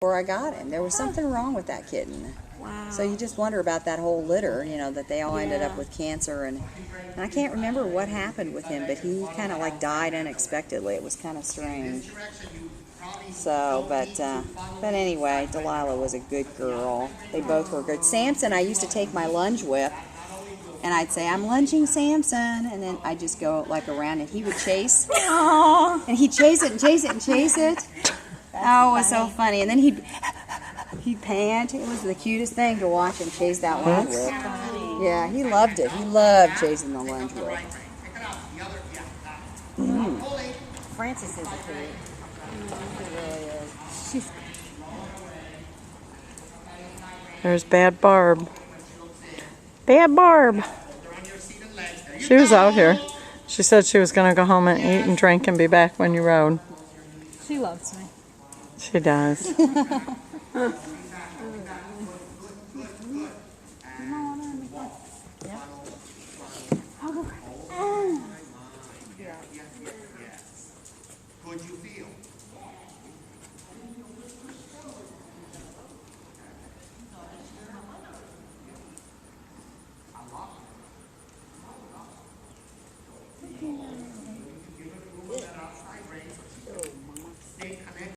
before I got him. There was something wrong with that kitten. Wow. So you just wonder about that whole litter, you know, that they all ended up with cancer. And I can't remember what happened with him, but he kind of like died unexpectedly. It was kind of strange. So, but anyway, Delilah was a good girl. They both were good. Samson, I used to take my lunge whip, and I'd say, "I'm lunging Samson," and then I'd just go like around, and he would chase. Aww. And he'd chase it and chase it and chase it. Oh, it was so funny. And then he'd pant. It was the cutest thing to watch him chase that lunge whip. Yeah, he loved it. He loved chasing the lunge whip. Frances is a pig. She really is. She's There's Bad Barb. Bad Barb. She was out here. She said she was going to go home and eat and drink and be back when you rode. She loves me. She does.